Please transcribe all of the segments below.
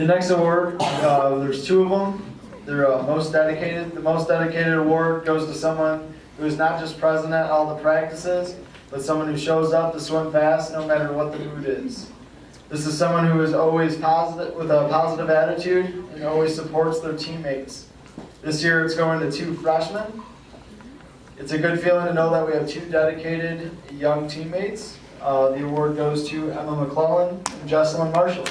The next award, there's two of them. They're most dedicated. The most dedicated award goes to someone who is not just present at all the practices, but someone who shows up to swim fast no matter what the mood is. This is someone who is always positive, with a positive attitude, and always supports their teammates. This year it's going to two freshmen. It's a good feeling to know that we have two dedicated young teammates. The award goes to Emma McClellan and Jesselyn Marshall.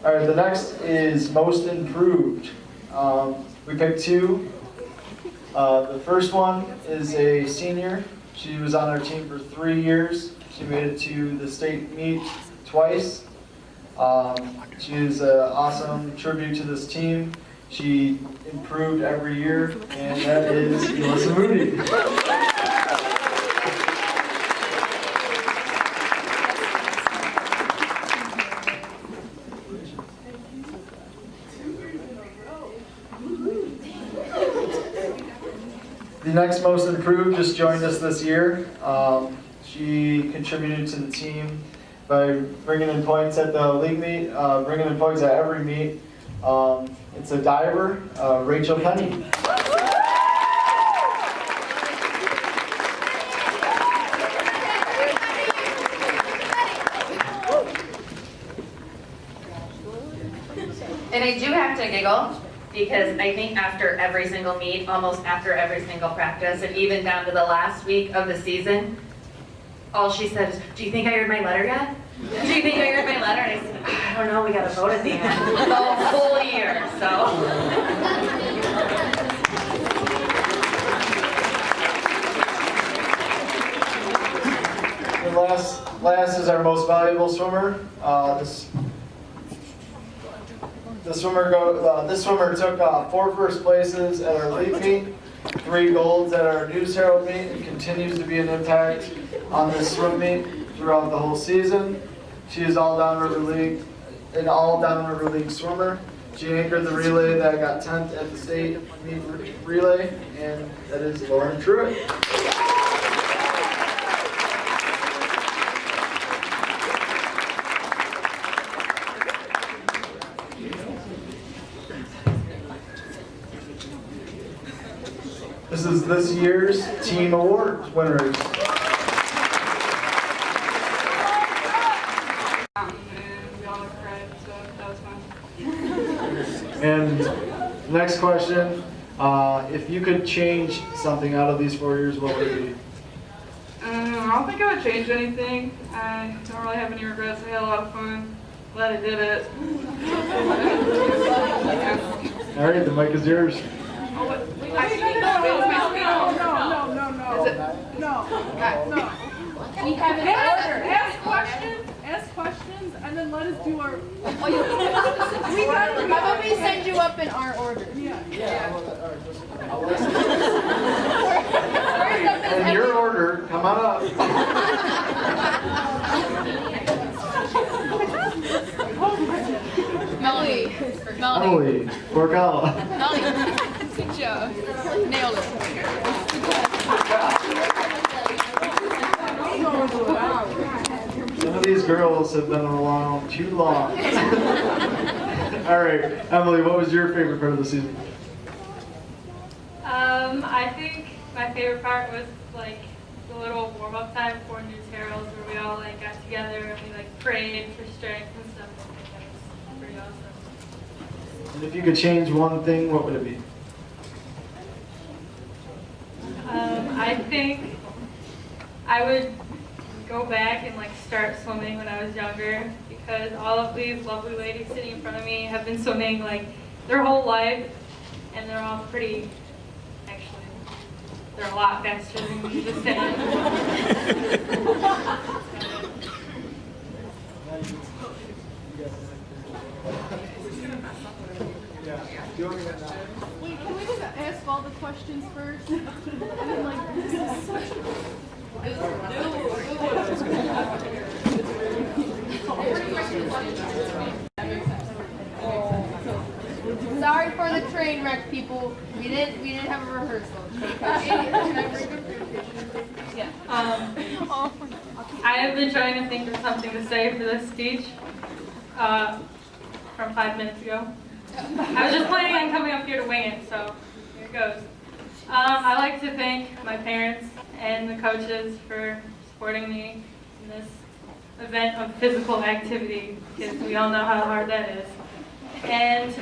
All right, the next is most improved. We picked two. The first one is a senior. She was on our team for 3 years. She made it to the state meet twice. She is an awesome tribute to this team. She improved every year, and that is Melissa Moody. The next most improved just joined us this year. She contributed to the team by bringing in points at the league meet, bringing in points at every meet. It's a diver, Rachel Penny. And I do have to giggle, because I think after every single meet, almost after every single practice, and even down to the last week of the season, all she said is, "Do you think I heard my letter yet? Do you think I heard my letter?" And I said, "I don't know, we got to vote at the end." The whole year, so. And last is our most valuable swimmer. This swimmer took 4 first places at our league meet, 3 golds at our News Herald meet, and continues to be an impact on this swim meet throughout the whole season. She is an all Downriver League swimmer. She anchored the relay that got 10th at the state meet relay, and that is Lauren Truitt. This is this year's team awards winners. And next question, if you could change something out of these 4 years, what would it be? I don't think I would change anything. I don't really have any regrets. I had a lot of fun. Glad I did it. All right, the mic is yours. We have an order. Ask questions, and then let us do our. How about we send you up in our order? In your order, come on up. Melanie. Emily, Borgala. Melanie. Good job. Nailed it. Some of these girls have been around too long. All right, Emily, what was your favorite part of the season? I think my favorite part was like the little warm-up time before News Herald, where we all like got together and we like prayed for strength and stuff. I think that was pretty awesome. And if you could change one thing, what would it be? I think I would go back and like start swimming when I was younger, because all of these lovely ladies sitting in front of me have been swimming like their whole life, and they're all pretty, actually, they're a lot faster than me, just saying. Wait, can we just ask all the questions first? And then, like, this is such Sorry for the train wreck, people. We didn't have a rehearsal. Yeah. I have been trying to think of something to say for this speech from 5 minutes ago. I was just planning on coming up here to wing it, so here it goes. I'd like to thank my parents and the coaches for supporting me in this event of physical activity, because we all know how hard that is. And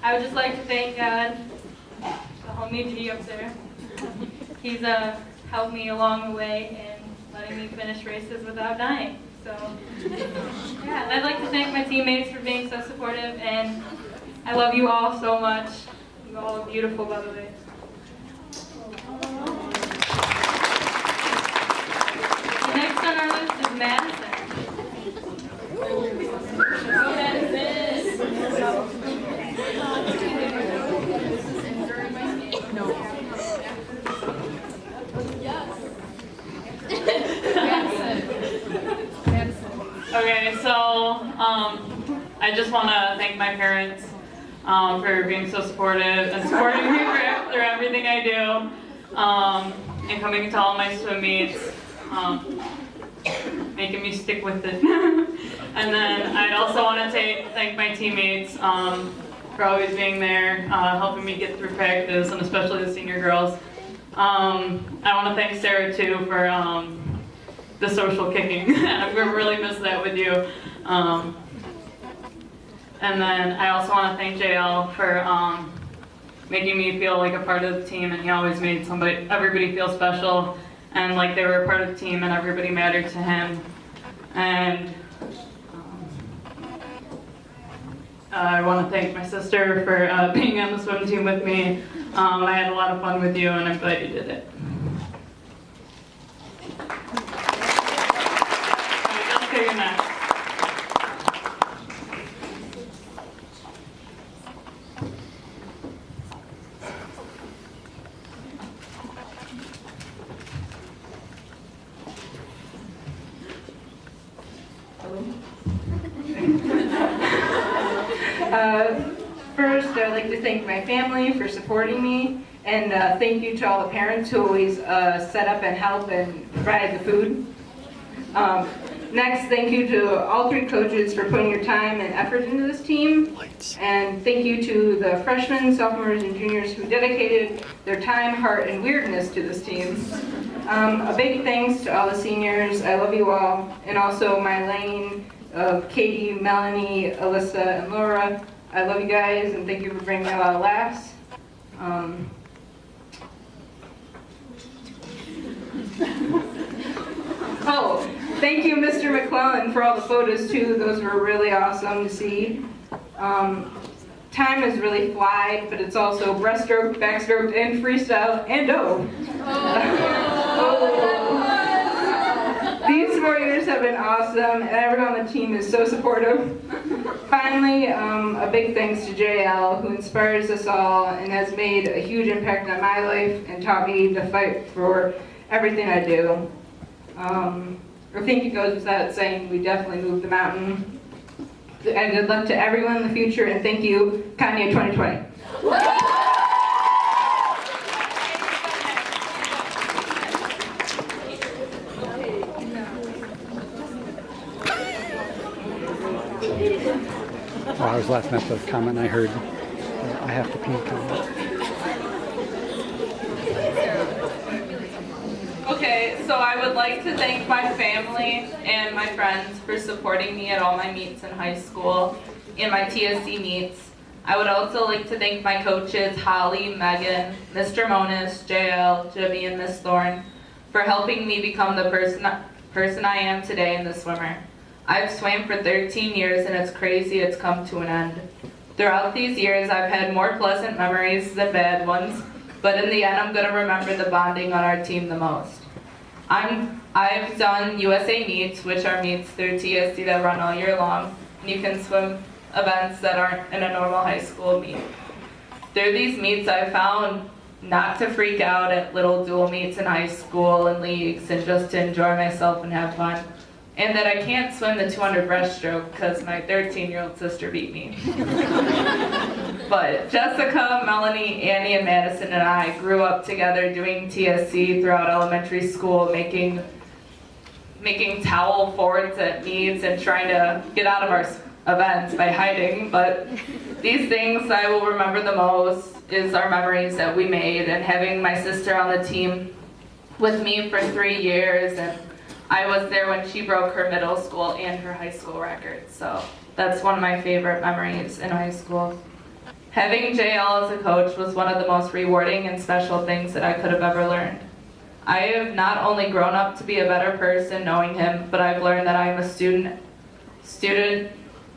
I would just like to thank God, the homie G up there. He's helped me along the way in letting me finish races without dying. So, yeah, and I'd like to thank my teammates for being so supportive, and I love you all so much. You all are beautiful, by the way. The next on our list is Madison. Okay, so I just want to thank my parents for being so supportive and supporting me through everything I do, and coming to all my swim meets, making me stick with it. And then I'd also want to thank my teammates for always being there, helping me get through practice, and especially the senior girls. I want to thank Sarah too for the social kicking. I really miss that with you. And then I also want to thank JL for making me feel like a part of the team, and he always made everybody feel special and like they were a part of the team and everybody mattered to him. And I want to thank my sister for being on the swim team with me. I had a lot of fun with you, and I'm glad you did it. Okay, you're next. First, I'd like to thank my family for supporting me, and thank you to all the parents who always set up and help and provide the food. Next, thank you to all 3 coaches for putting your time and effort into this team. And thank you to the freshmen, sophomores, and juniors who dedicated their time, heart, and weirdness to this team. A big thanks to all the seniors. I love you all. And also my lane of Katie, Melanie, Alyssa, and Laura. I love you guys, and thank you for bringing me a lot of laughs. Oh, thank you, Mr. McClellan, for all the photos, too. Those were really awesome to see. Time has really flied, but it's also breaststroke, backstroke, and freestyle, and These 4 years have been awesome, and everyone on the team is so supportive. Finally, a big thanks to JL, who inspires us all and has made a huge impact on my life and taught me to fight for everything I do. I think it goes without saying, we definitely moved the mountain. And good luck to everyone in the future, and thank you, Kanye 2020. Oh, I was laughing at the comment I heard. I have to pee comment. Okay, so I would like to thank my family and my friends for supporting me at all my meets in high school and my TSC meets. I would also like to thank my coaches, Holly, Megan, Mr. Monis, JL, Jimmy, and Miss Thorne for helping me become the person I am today in the swimmer. I've swam for 13 years, and it's crazy it's come to an end. Throughout these years, I've had more pleasant memories than bad ones, but in the end, I'm going to remember the bonding on our team the most. I've done USA meets, which are meets through TSC that run all year long, and you can swim events that aren't in a normal high school meet. Through these meets, I've found not to freak out at little dual meets in high school and leagues, and just to enjoy myself and have fun. and that I can't swim the 200 breaststroke because my 13-year-old sister beat me. But Jessica, Melanie, Annie, and Madison and I grew up together doing TSC throughout elementary school, making towel forts at meets and trying to get out of our events by hiding. But these things I will remember the most is our memories that we made, and having my sister on the team with me for 3 years, and I was there when she broke her middle school and her high school record. So that's one of my favorite memories in high school. Having JL as a coach was one of the most rewarding and special things that I could have ever learned. I have not only grown up to be a better person knowing him, but I've learned that I am a student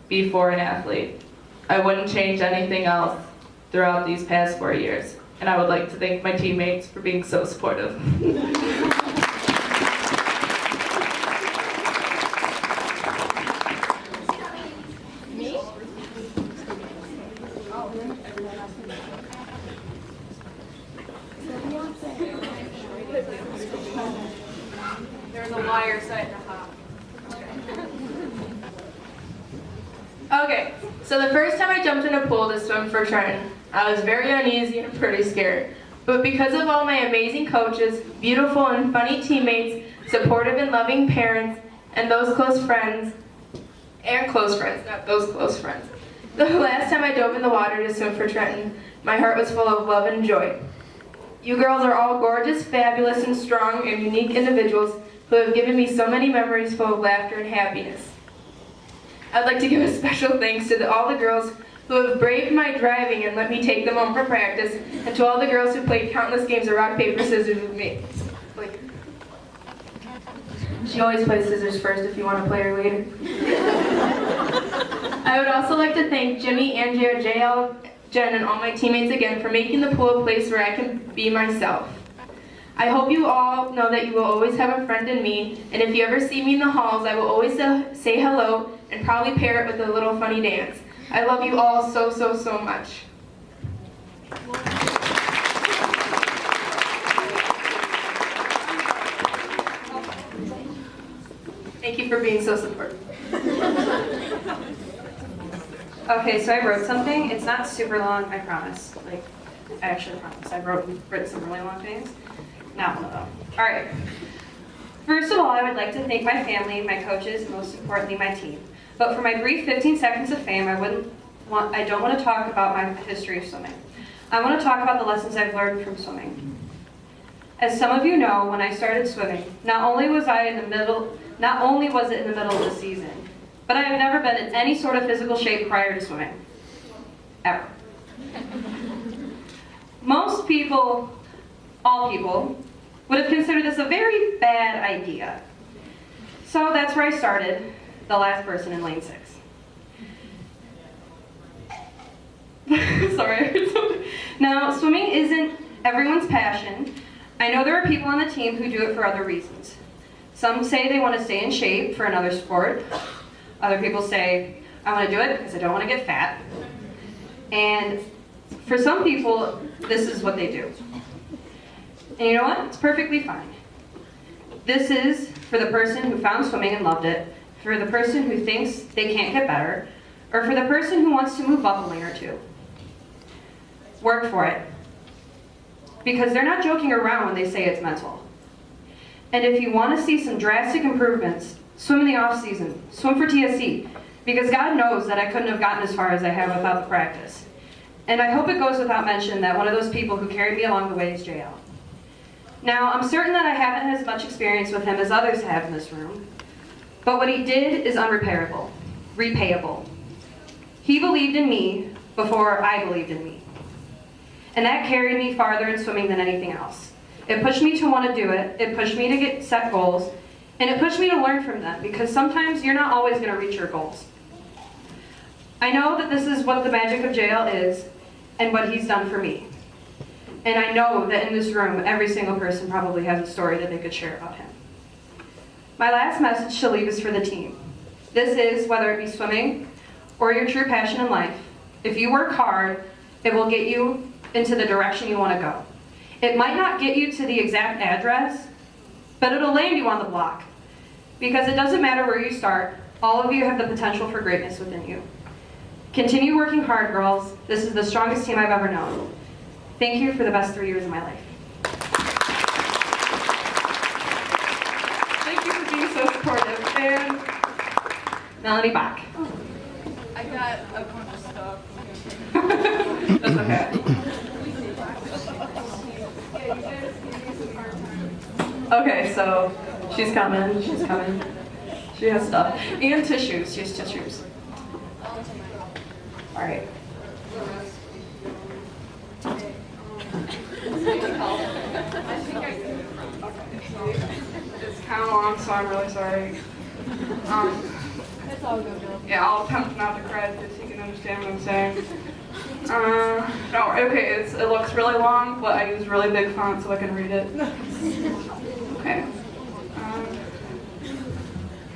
before an athlete. I wouldn't change anything else throughout these past 4 years. And I would like to thank my teammates for being so supportive. There's a wire setting to hop. Okay, so the first time I jumped in a pool to swim for Trenton, I was very uneasy and pretty scared. But because of all my amazing coaches, beautiful and funny teammates, supportive and loving parents, and those close friends, not those close friends. The last time I dove in the water to swim for Trenton, my heart was full of love and joy. You girls are all gorgeous, fabulous, and strong and unique individuals who have given me so many memories full of laughter and happiness. I'd like to give a special thanks to all the girls who have braved my driving and let me take them home for practice, and to all the girls who played countless games of rock, paper, scissors with me. She always plays scissors first if you want to play her later. I would also like to thank Jimmy, Andrea, JL, Jen, and all my teammates again for making the pool a place where I can be myself. I hope you all know that you will always have a friend in me, and if you ever see me in the halls, I will always say hello and probably pair it with a little funny dance. I love you all so, so, so much. Thank you for being so supportive. Okay, so I wrote something. It's not super long, I promise. I actually promise. I've written some really long things. Not one of them. All right. First of all, I would like to thank my family, my coaches, and most importantly, my team. But for my brief 15 seconds of fame, I don't want to talk about my history of swimming. I want to talk about the lessons I've learned from swimming. As some of you know, when I started swimming, not only was it in the middle of the season, but I have never been in any sort of physical shape prior to swimming. Ever. Most people, all people, would have considered this a very bad idea. So that's where I started, the last person in lane 6. Sorry, I heard something. Now, swimming isn't everyone's passion. I know there are people on the team who do it for other reasons. Some say they want to stay in shape for another sport. Other people say, I want to do it because I don't want to get fat. And for some people, this is what they do. And you know what? It's perfectly fine. This is for the person who found swimming and loved it, for the person who thinks they can't get better, or for the person who wants to move up a lane or two. Work for it. Because they're not joking around when they say it's mental. And if you want to see some drastic improvements, swim in the off season, swim for TSC, because God knows that I couldn't have gotten as far as I have without the practice. And I hope it goes without mention that one of those people who carried me along the way is JL. Now, I'm certain that I haven't had as much experience with him as others have in this room, but what he did is unrepairable, repayable. He believed in me before I believed in me. And that carried me farther in swimming than anything else. It pushed me to want to do it, it pushed me to set goals, and it pushed me to learn from them, because sometimes you're not always going to reach your goals. I know that this is what the magic of JL is, and what he's done for me. And I know that in this room, every single person probably has a story that they could share about him. My last message to leave is for the team. This is, whether it be swimming or your true passion in life, if you work hard, it will get you into the direction you want to go. It might not get you to the exact address, but it'll land you on the block. because it doesn't matter where you start, all of you have the potential for greatness within you. Continue working hard, girls. This is the strongest team I've ever known. Thank you for the best 3 years of my life. Thank you for being so supportive. And Melanie Bach. I got a bunch of stuff. that's okay. Okay, so she's coming. She has stuff. And tissues. She has tissues. All right. It's kind of long, so I'm really sorry. It's all good, girl. Yeah, I'll attempt not to cry so you can understand what I'm saying. No, okay, it looks really long, but I use really big font so I can read it. Okay.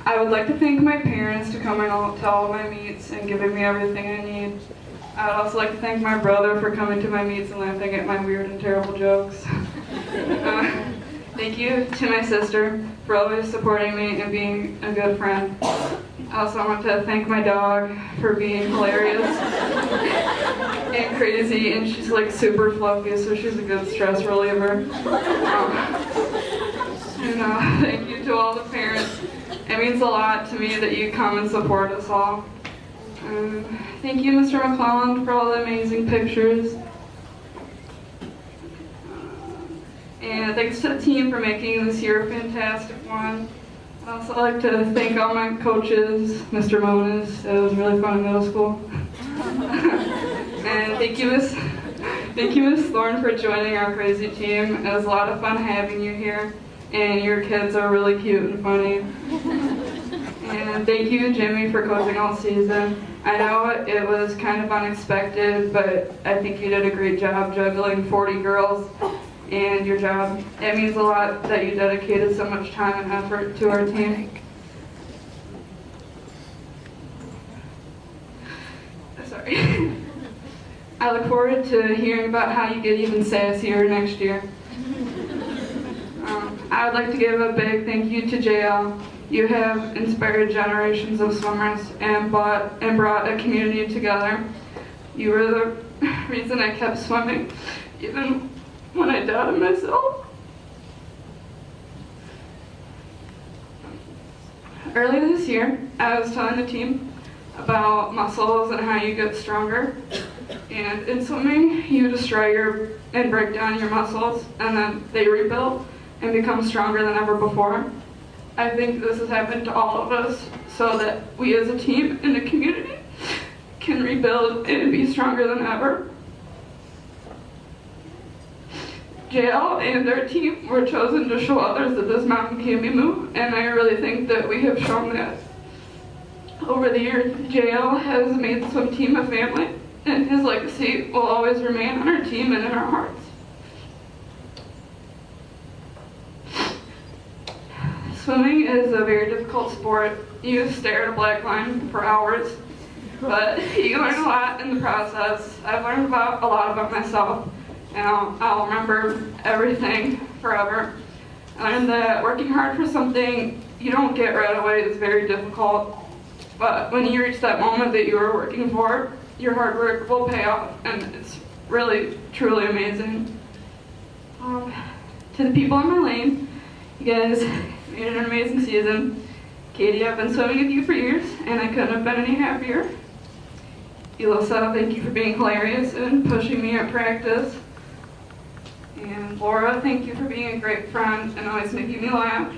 I would like to thank my parents for coming to all my meets and giving me everything I need. I would also like to thank my brother for coming to my meets and laughing at my weird and terrible jokes. Thank you to my sister for always supporting me and being a good friend. I also want to thank my dog for being hilarious and crazy, and she's like super fluffy, so she's a good stress reliever. Thank you to all the parents. It means a lot to me that you come and support us all. Thank you, Mr. McClelland, for all the amazing pictures. And thanks to the team for making this year a fantastic one. I'd also like to thank all my coaches, Mr. Moniz. It was really fun in middle school. And thank you, Miss Thorne, for joining our crazy team. It was a lot of fun having you here, and your kids are really cute and funny. And thank you, Jimmy, for coaching all season. I know it was kind of unexpected, but I think you did a great job juggling 40 girls and your job. It means a lot that you dedicated so much time and effort to our team. Sorry. I look forward to hearing about how you get even sassier next year. I would like to give a big thank you to JL. You have inspired generations of swimmers and brought a community together. You were the reason I kept swimming, even when I doubted myself. Earlier this year, I was telling the team about muscles and how you get stronger. And in swimming, you destroy and break down your muscles, and then they rebuild and become stronger than ever before. I think this has happened to all of us so that we as a team and a community can rebuild and be stronger than ever. JL and their team were chosen to show others that this mountain can be moved, and I really think that we have shown that. Over the years, JL has made the swim team a family, and his legacy will always remain on our team and in our hearts. Swimming is a very difficult sport. You stare at a black line for hours, but you learn a lot in the process. I've learned a lot about myself, and I'll remember everything forever. I learned that working hard for something you don't get right away is very difficult, but when you reach that moment that you were working for, your hard work will pay off, and it's really, truly amazing. To the people in my lane, you guys made an amazing season. Katie, I've been swimming with you for years, and I couldn't have been any happier. Elisa, thank you for being hilarious and pushing me at practice. And Laura, thank you for being a great friend and always making me laugh.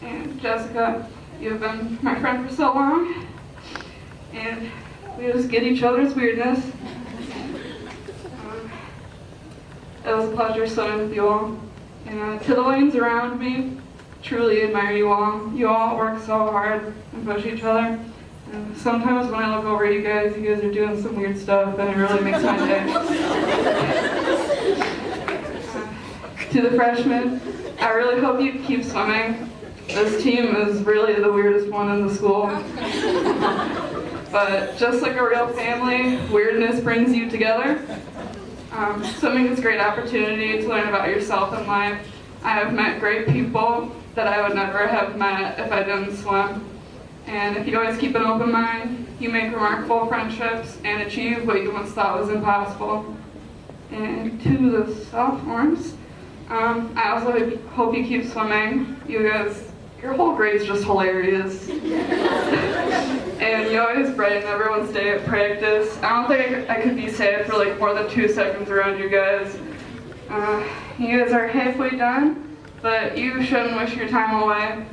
And Jessica, you have been my friend for so long. And we just get each other's weirdness. It was a pleasure swimming with you all. And to the lanes around me, truly admire you all. You all work so hard and push each other. And sometimes when I look over at you guys are doing some weird stuff, and it really makes my day. To the freshmen, I really hope you keep swimming. This team is really the weirdest one in the school. But just like a real family, weirdness brings you together. Swimming is a great opportunity to learn about yourself and life. I have met great people that I would never have met if I didn't swim. And if you always keep an open mind, you make remarkable friendships and achieve what you once thought was impossible. And to the sophomores, I also hope you keep swimming. You guys, your whole grade's just hilarious. And you always brighten everyone's day at practice. I don't think I could be sad for like more than 2 seconds around you guys. You guys are halfway done, but you shouldn't wish your time away.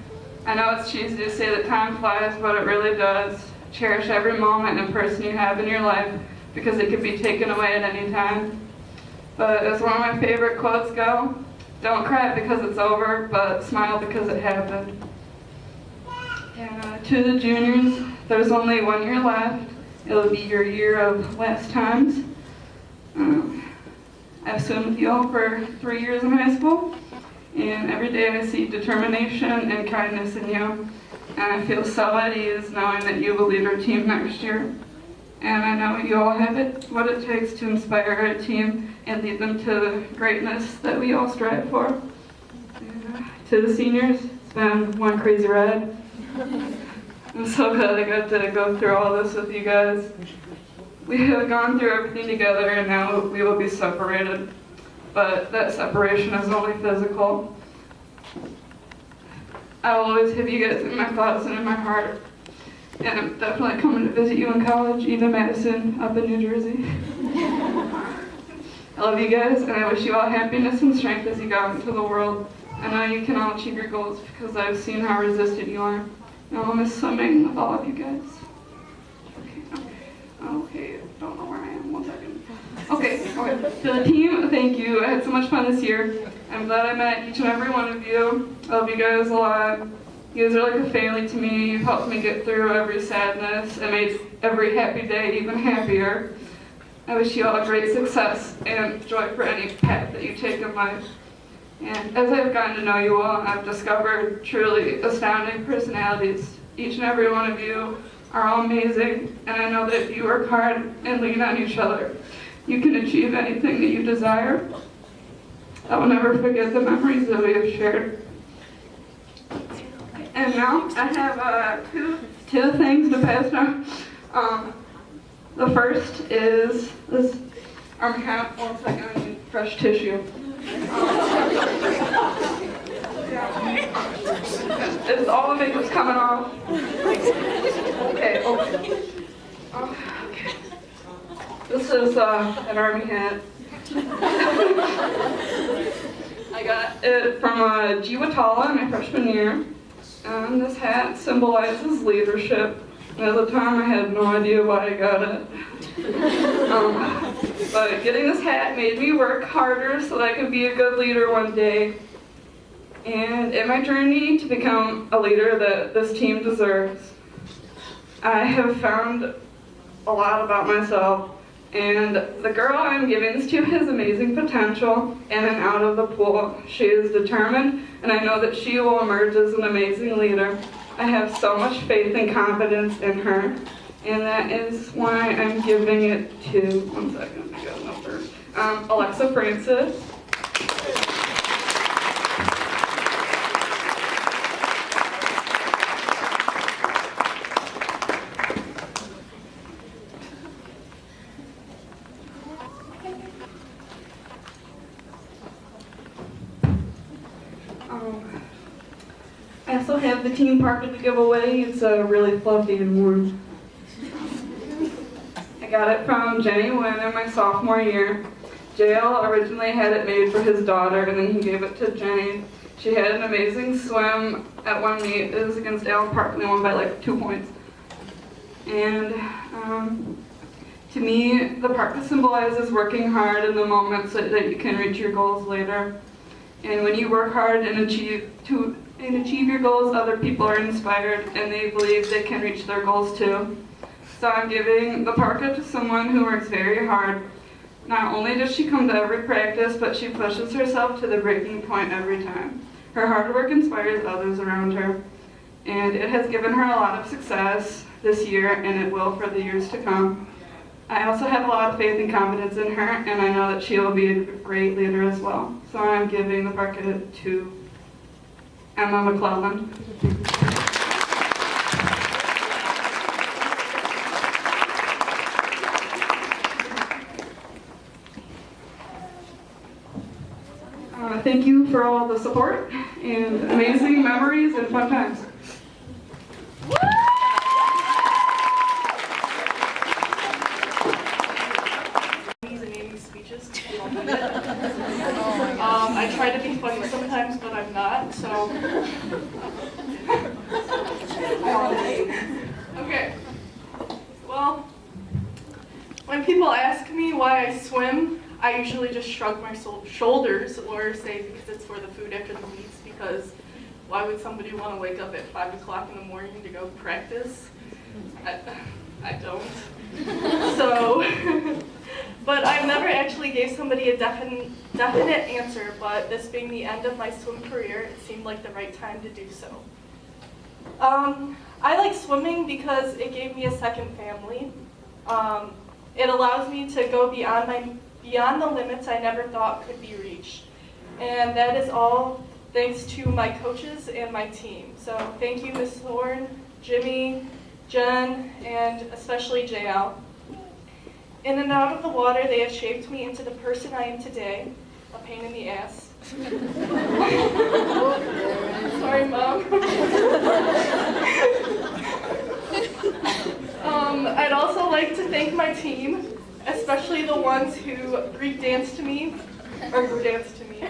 I know it's cheesy to say that time flies, but it really does. Cherish every moment and person you have in your life because it could be taken away at any time. But as one of my favorite quotes go, don't cry because it's over, but smile because it happened. And to the juniors, there's only 1 year left. It'll be your year of last times. I've swum with you all for 3 years in high school, and every day I see determination and kindness in you. And I feel so at ease knowing that you will lead our team next year. And I know you all have what it takes to inspire our team and lead them to the greatness that we all strive for. And, to the seniors, it's been one crazy ride. I'm so glad I got to go through all this with you guys. We have gone through everything together and now we will be separated. But that separation is only physical. I will always have you guys in my thoughts and in my heart. And I'm definitely coming to visit you in college, even Madison, up in New Jersey. I love you guys, and I wish you all happiness and strength as you go out into the world. I know you can all achieve your goals because I've seen how resistant you are. And I'll miss swimming with all of you guys. Okay, don't know where I am, 1 second. Okay. To the team, thank you. I had so much fun this year. I'm glad I met each and every one of you. I love you guys a lot. You guys are like a family to me. You've helped me get through every sadness and made every happy day even happier. I wish you all great success and joy for any path that you take in life. And as I've gotten to know you all, I've discovered truly astounding personalities. Each and every one of you are all amazing, and I know that if you work hard and lean on each other, you can achieve anything that you desire. I will never forget the memories that we have shared. And now I have two things to pass down. The first is this arm hat. 1 second, I need fresh tissue. It's all the makeup's coming off. Okay. This is an army hat. I got it from Jiwatala in my freshman year. And this hat symbolizes leadership. At the time, I had no idea why I got it. But getting this hat made me work harder so that I could be a good leader one day. And in my journey to become a leader that this team deserves, I have found a lot about myself. And the girl I'm giving this to has amazing potential in and out of the pool. She is determined, and I know that she will emerge as an amazing leader. I have so much faith and confidence in her, and that is why I'm giving it to, 1 second, I got a number, Alexa Francis. I also have the team parka to give away. It's really fluffy and warm. I got it from Jenny Wynn in my sophomore year. JL originally had it made for his daughter, and then he gave it to Jenny. She had an amazing swim at one meet. It was against Allen Park, and they won by like 2 points. And to me, the parka symbolizes working hard in the moments so that you can reach your goals later. And when you work hard and achieve your goals, other people are inspired and they believe they can reach their goals too. So I'm giving the parka to someone who works very hard. Not only does she come to every practice, but she pushes herself to the breaking point every time. Her hard work inspires others around her. And it has given her a lot of success this year, and it will for the years to come. I also have a lot of faith and confidence in her, and I know that she will be a great leader as well. So I'm giving the bucket to Emma McClellan. Thank you for all the support and amazing memories and fun times. I try to be funny sometimes, but I'm not, so. Okay. Well, when people ask me why I swim, I usually just shrug my shoulders or say because it's for the food after the meets, because why would somebody want to wake up at 5 o'clock in the morning to go practice? I don't. So, but I never actually gave somebody a definite answer, but this being the end of my swim career, it seemed like the right time to do so. I like swimming because it gave me a second family. It allows me to go beyond the limits I never thought could be reached. And that is all thanks to my coaches and my team. So thank you, Ms. Thorne, Jimmy, Jen, and especially JL. In and out of the water, they have shaped me into the person I am today, a pain in the ass. Sorry, Mom. I'd also like to thank my team, especially the ones who Greek dance to me, or Greek dance to me.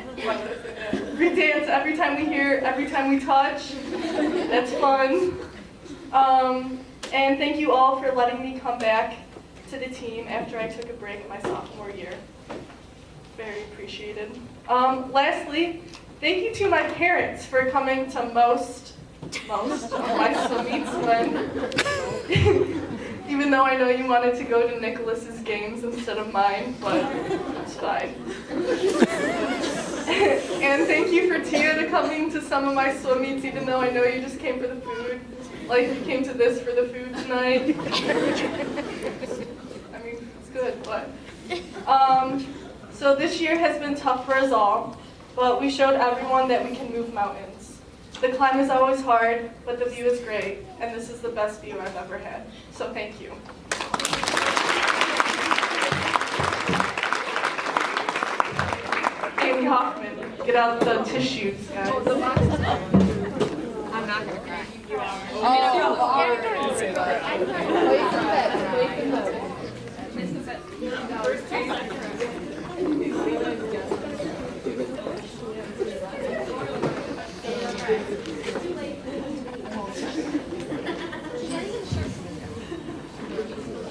Greek dance every time we touch. That's fun. And thank you all for letting me come back to the team after I took a break my sophomore year. Very appreciated. Lastly, thank you to my parents for coming to most of my swim meets when, even though I know you wanted to go to Nicholas's games instead of mine, but it's fine. And thank you for Tia to coming to some of my swim meets, even though I know you just came for the food. Like you came to this for the food tonight. I mean, it's good, but. So this year has been tough for us all, but we showed everyone that we can move mountains. The climb is always hard, but the view is great, and this is the best view I've ever had. So thank you. Amy Hoffman, get out the tissues, guys. I'm not gonna cry. You are.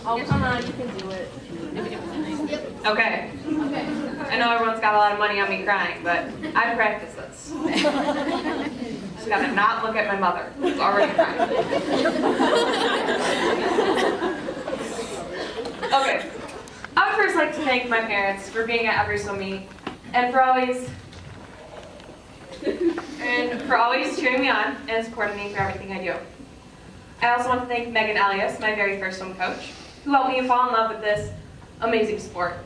Oh, come on, you can do it. Okay. I know everyone's got a lot of money on me crying, but I practice this. Just gotta not look at my mother, who's already crying. Okay. I would first like to thank my parents for being at every swim meet and for always cheering me on and supporting me for everything I do. I also want to thank Megan Elias, my very first swim coach, who helped me fall in love with this amazing sport.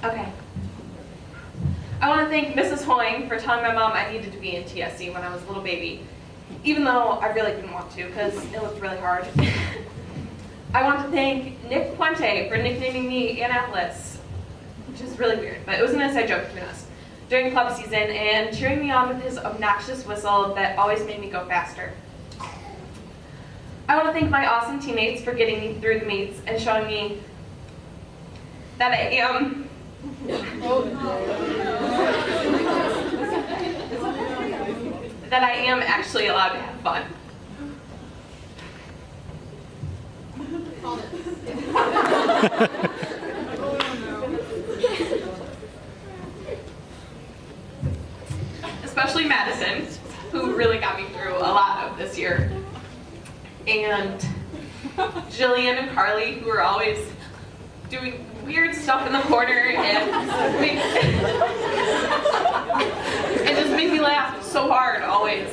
Okay. I want to thank Mrs. Hoying for telling my mom I needed to be in TSC when I was a little baby, even though I really didn't want to because it looked really hard. I want to thank Nick Puente for nicknaming me Annapolis, which is really weird, but it was an inside joke between us, during club season and cheering me on with his obnoxious whistle that always made me go faster. I want to thank my awesome teammates for getting me through the meets and showing me that I am actually allowed to have fun. Especially Madison, who really got me through a lot of this year. And Jillian and Carly, who are always doing weird stuff in the corner and just make me laugh so hard always.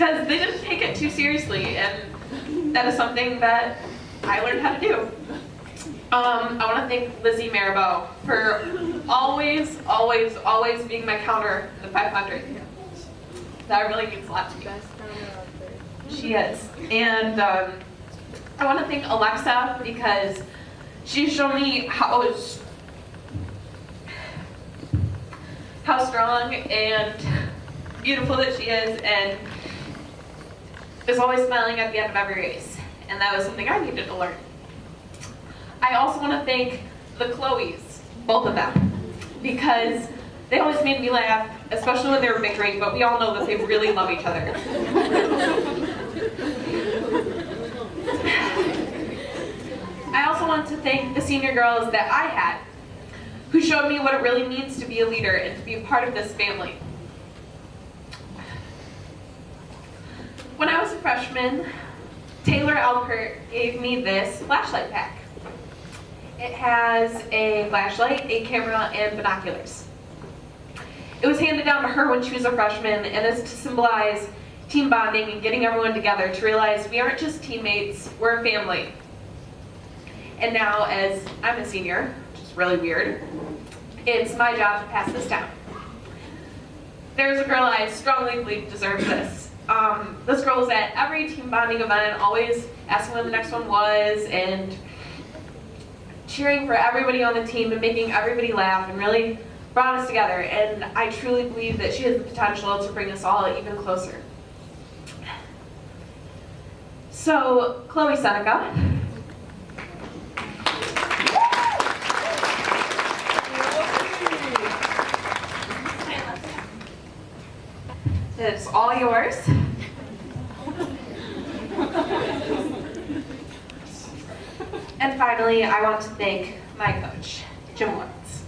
because they didn't take it too seriously, and that is something that I learned how to do. I want to thank Lizzie Maribel for always, always, always being my counter in the 500. That really means a lot to me. She is. And I want to thank Alexa because she's shown me how strong and beautiful that she is, and is always smiling at the end of every race. And that was something I needed to learn. I also want to thank the Chloes, both of them, because they always made me laugh, especially when they were bickering, but we all know that they really love each other. I also want to thank the senior girls that I had, who showed me what it really means to be a leader and to be a part of this family. When I was a freshman, Taylor Alpert gave me this flashlight pack. It has a flashlight, a camera, and binoculars. It was handed down to her when she was a freshman and is to symbolize team bonding and getting everyone together to realize we aren't just teammates, we're a family. And now, as I'm a senior, which is really weird, it's my job to pass this down. There's a girl I strongly believe deserves this. This girl was at every team bonding event, always asking when the next one was, and cheering for everybody on the team and making everybody laugh, and really brought us together. And I truly believe that she has the potential to bring us all even closer. So, Chloe Seneca. It's all yours. And finally, I want to thank my coach, Jim Lawrence.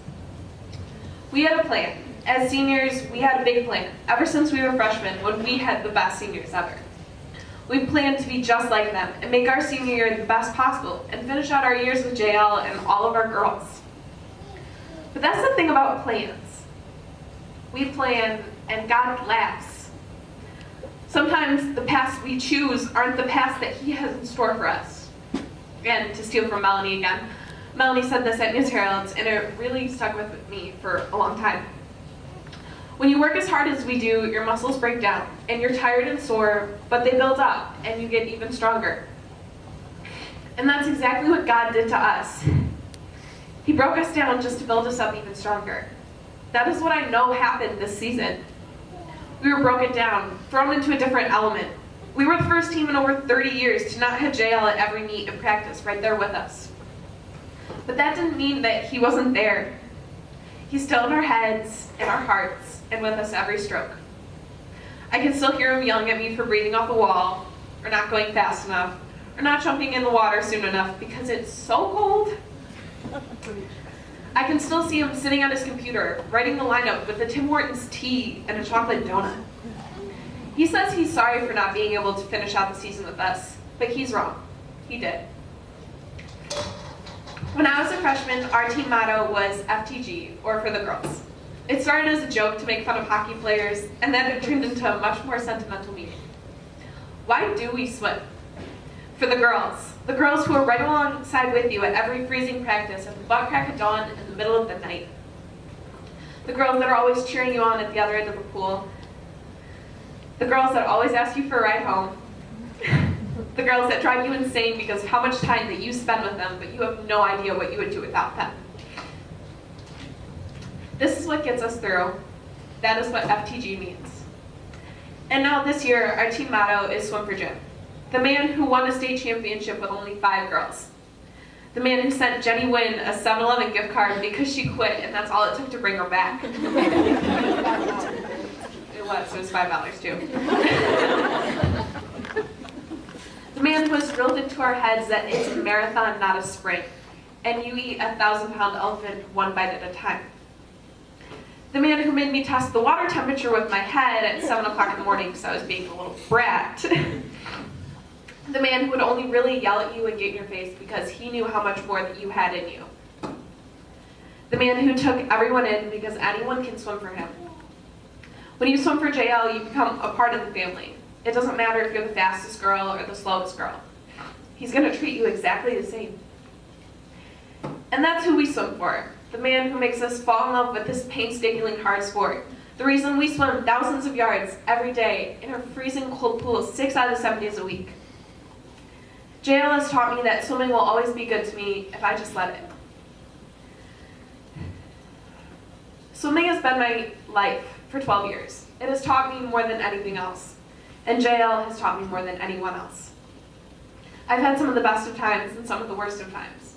We had a plan. As seniors, we had a big plan. Ever since we were freshmen, when we had the best seniors ever. We planned to be just like them and make our senior year the best possible and finish out our years with JL and all of our girls. But that's the thing about plans. We plan and God laughs. Sometimes the paths we choose aren't the paths that he has in store for us. And to steal from Melanie again, Melanie said this at News Herald, and it really stuck with me for a long time. When you work as hard as we do, your muscles break down, and you're tired and sore, but they build up, and you get even stronger. And that's exactly what God did to us. He broke us down just to build us up even stronger. That is what I know happened this season. We were broken down, thrown into a different element. We were the first team in over 30 years to not have JL at every meet and practice right there with us. But that didn't mean that he wasn't there. He's still in our heads, in our hearts, and with us every stroke. I can still hear him yelling at me for breathing off the wall, or not going fast enough, or not jumping in the water soon enough because it's so cold. I can still see him sitting on his computer, writing the lineup with a Tim Hortons tea and a chocolate donut. He says he's sorry for not being able to finish out the season with us, but he's wrong. He did. When I was a freshman, our team motto was FTG, or for the girls. It started as a joke to make fun of hockey players, and then it turned into a much more sentimental meaning. Why do we swim? For the girls who are right alongside with you at every freezing practice at the butt crack of dawn in the middle of the night. The girls that are always cheering you on at the other end of the pool. The girls that always ask you for a ride home. The girls that drive you insane because of how much time that you spend with them, but you have no idea what you would do without them. This is what gets us through. That is what FTG means. And now this year, our team motto is Swim for Jim. The man who won a state championship with only 5 girls. The man who sent Jenny Wynn a 7-Eleven gift card because she quit and that's all it took to bring her back. It was $5 too. The man who has drilled into our heads that it's a marathon, not a sprint, and you eat a 1,000-pound elephant one bite at a time. The man who made me test the water temperature with my head at 7 o'clock in the morning because I was being a little brat. The man who would only really yell at you and get in your face because he knew how much more that you had in you. The man who took everyone in because anyone can swim for him. When you swim for JL, you become a part of the family. It doesn't matter if you're the fastest girl or the slowest girl. He's gonna treat you exactly the same. And that's who we swim for. The man who makes us fall in love with this painstakingly hard sport. The reason we swim thousands of yards every day in a freezing cold pool 6 out of 7 days a week. JL has taught me that swimming will always be good to me if I just let it. Swimming has been my life for 12 years. It has taught me more than anything else. And JL has taught me more than anyone else. I've had some of the best of times and some of the worst of times.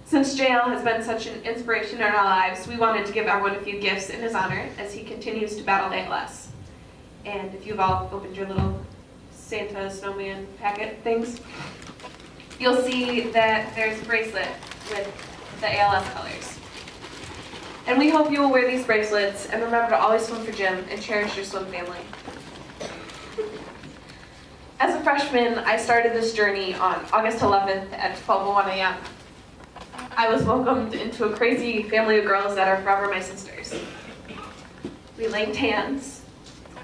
Since JL has been such an inspiration in our lives, we wanted to give everyone a few gifts in his honor as he continues to battle ALS. And if you've all opened your little Santa snowman packet things, you'll see that there's a bracelet with the ALS colors. And we hope you will wear these bracelets and remember to always swim for Jim and cherish your swim family. As a freshman, I started this journey on August 11th at 12:01 a.m. I was welcomed into a crazy family of girls that are forever my sisters. We linked hands,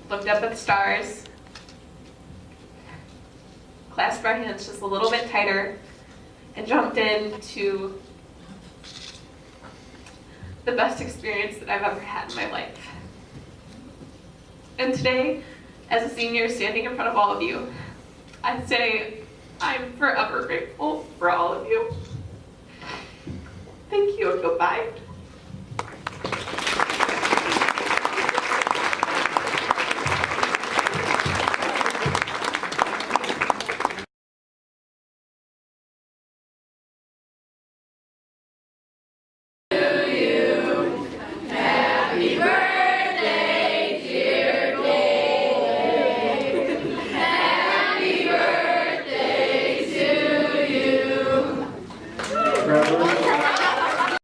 looked up at the stars, clasped our hands just a little bit tighter, and jumped into the best experience that I've ever had in my life. And today, as a senior standing in front of all of you, I'd say I'm forever grateful for all of you. Thank you and goodbye.